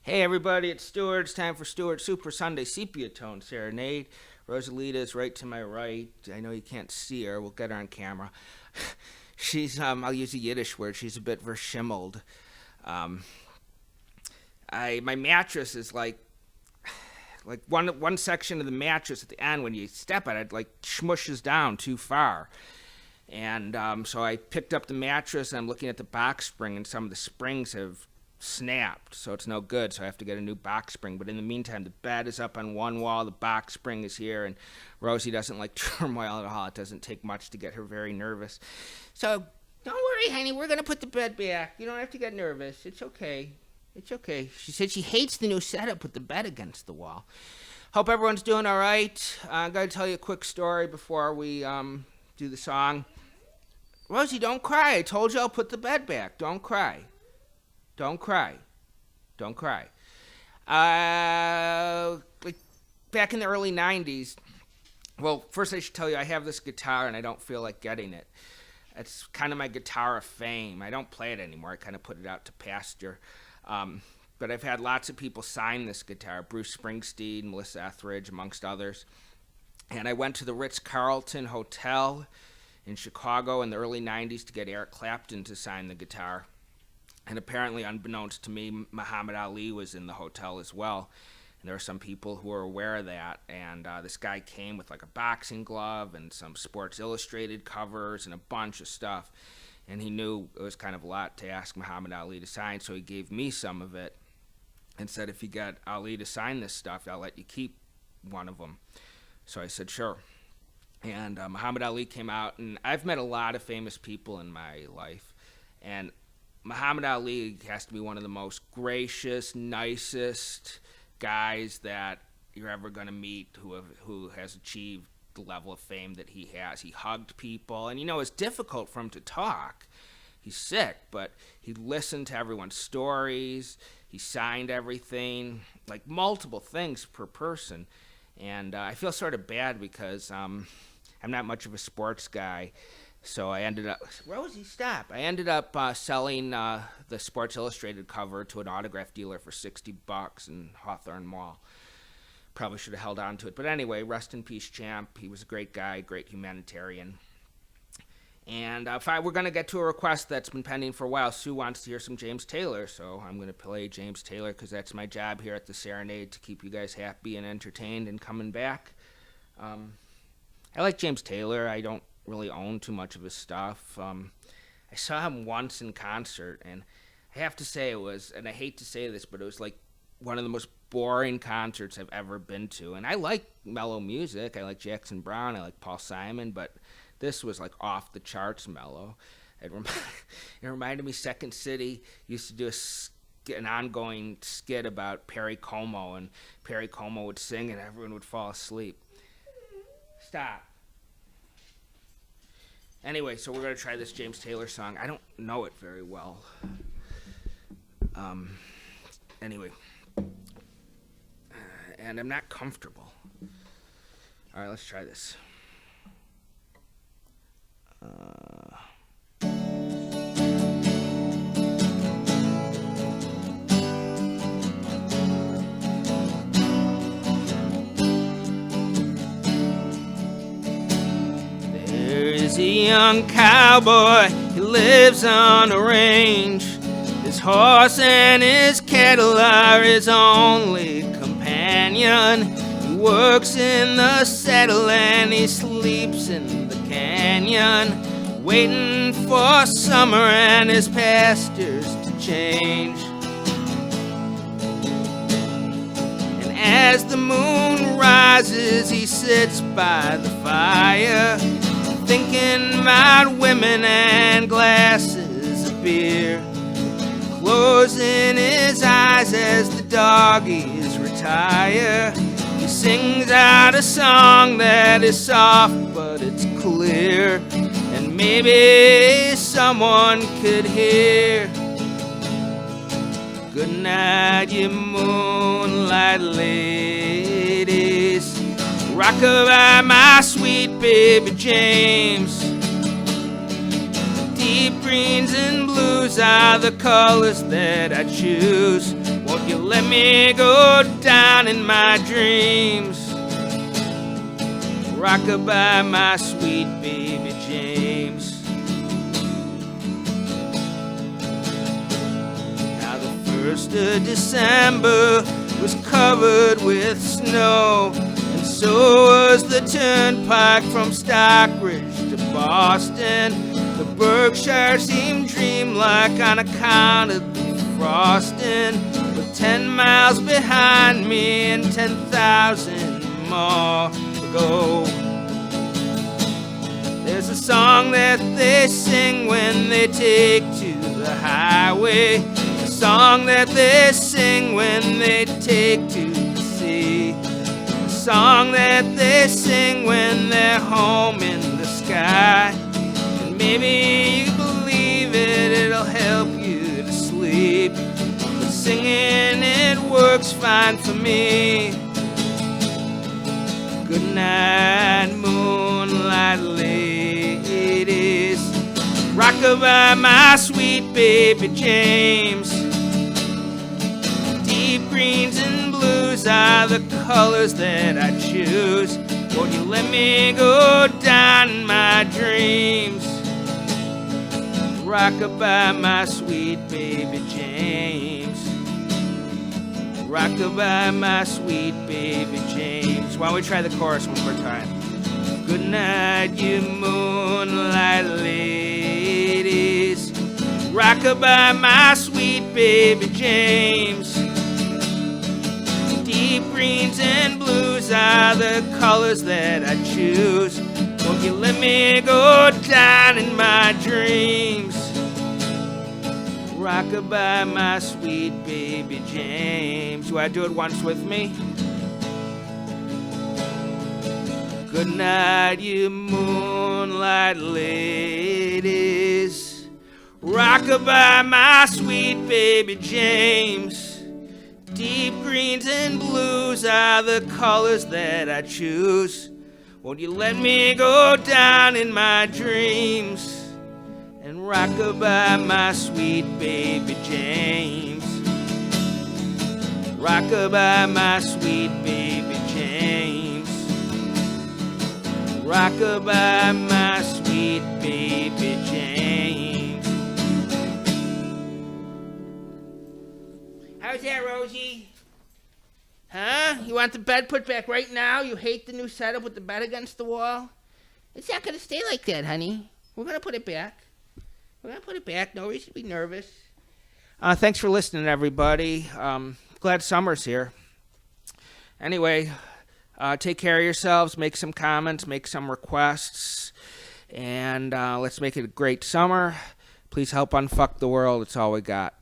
Hey everybody, it's Stuart. It's time for Stuart Super Sunday Sepia Tone Serenade. Rosalita's right to my right. I know you can't see her. We'll get her on camera. She's, I'll use a Yiddish word. She's a bit verschimmelt. My mattress is like one section of the mattress at the end, when you step on it, like smushes down too far. And so I picked up the mattress, and I'm looking at the box spring, and some of the springs have snapped, so it's no good, so I have to get a new box spring. But in the meantime, the bed is up on one wall, the box spring is here, and Rosie doesn't like turmoil at all. It doesn't take much to get her very nervous. So don't worry, honey, we're going to put the bed back. You don't have to get nervous. It's okay. It's okay. She said she hates the new setup with the bed against the wall. Hope everyone's doing all right. I'm going to tell you a quick story before we do the song. Rosie, don't cry. I told you I'll put the bed back. Don't cry. Don't cry. Don't cry. Like back in the early 90s, well, first I should tell you I have this guitar and I don't feel like getting it. It's kind of my guitar of fame. I don't play it anymore. I kind of put it out to pasture. But I've had lots of people sign this guitar, Bruce Springsteen, Melissa Etheridge, amongst others. And I went to the Ritz-Carlton Hotel in Chicago in the early 90s to get Eric Clapton to sign the guitar. And apparently, unbeknownst to me, Muhammad Ali was in the hotel as well. And there were some people who were aware of that. And this guy came with like a boxing glove and some Sports Illustrated covers and a bunch of stuff. And he knew it was kind of a lot to ask Muhammad Ali to sign, so he gave me some of it and said, if you get Ali to sign this stuff, I'll let you keep one of them. So I said, sure. And Muhammad Ali came out, and I've met a lot of famous people in my life. And Muhammad Ali has to be one of the most gracious, nicest guys that you're ever going to meet who has achieved the level of fame that he has. He hugged people, and it's difficult for him to talk. He's sick, but he listened to everyone's stories. He signed everything, like multiple things per person. And I feel sort of bad because I'm not much of a sports guy. So I ended up, Rosie, stop. I ended up selling the Sports Illustrated cover to an autograph dealer for $60 in Hawthorne Mall. Probably should have held on to it. But anyway, rest in peace, champ. He was a great guy, great humanitarian. And we're going to get to a request that's been pending for a while. Sue wants to hear some James Taylor, so I'm going to play James Taylor because that's my job here at the Serenade, to keep you guys happy and entertained and coming back. I like James Taylor. I don't really own too much of his stuff. I saw him once in concert, and I have to say it was, and I hate to say this, but it was like one of the most boring concerts I've ever been to. And I like mellow music. I like Jackson Browne. I like Paul Simon, but this was like off the charts mellow. It reminded me Second City used to do an ongoing skit about Perry Como, and Perry Como would sing and everyone would fall asleep. Stop. Anyway, so we're going to try this James Taylor song. I don't know it very well. Anyway. And I'm not comfortable. All right, let's try this. There's a young cowboy, he lives on a range. His horse and his cattle are his only companion. He works in the saddle and he sleeps in the canyon, waiting for summer and his pastures to change. And as the moon rises, he sits by the fire, thinking about women and glasses of beer, closing his eyes as the doggies retire. He sings out a song that is soft but it's clear, and maybe someone could hear. Good night, you moonlight ladies, rockabye my sweet baby James. Deep greens and blues are the colors that I choose. Won't you let let me go down in my dreams. Rockabye, my sweet baby James. Now the 1st of December was covered with snow, and so was the turnpike from Stockbridge to Boston. The Berkshire seemed dreamlike on account of the frosting, with 10 miles behind me and 10,000 more to go. There's a song that they sing when they take to the highway, a song that they sing when they take to the sea, a song that they sing when they're home in the sky. And maybe you believe it, it'll help you to sleep, but singing it works fine for me. Good night, moonlight ladies. Rockabye, my sweet baby James. Deep greens and blues are the colors that I choose. Won't you let me go down in my dreams? Rockabye, my sweet baby James. Rockabye, my sweet baby James. Why don't we try the chorus one more time? Good night, you moonlight ladies. Rockabye, my sweet baby James. Deep greens and blues are the colors that I choose. Won't you let me go down in my dreams? Rockabye, my sweet baby James. You want to do it once with me? Good night, you moonlight ladies. Rockabye, my sweet baby James. Deep greens and blues are the colors that I choose. Won't you let me go down in my dreams? And rockabye, my sweet baby James. Rockabye, my sweet baby James. Rockabye, my sweet baby James. How's that, Rosie? Huh? You want the bed put back right now? You hate the new setup with the bed against the wall? It's not going to stay like that, honey. We're going to put it back. We're going to put it back. No reason to be nervous. Thanks for listening, everybody. Glad summer's here. Anyway, take care of yourselves. Make some comments. Make some requests. And let's make it a great summer. Please help unfuck the world. It's all we got.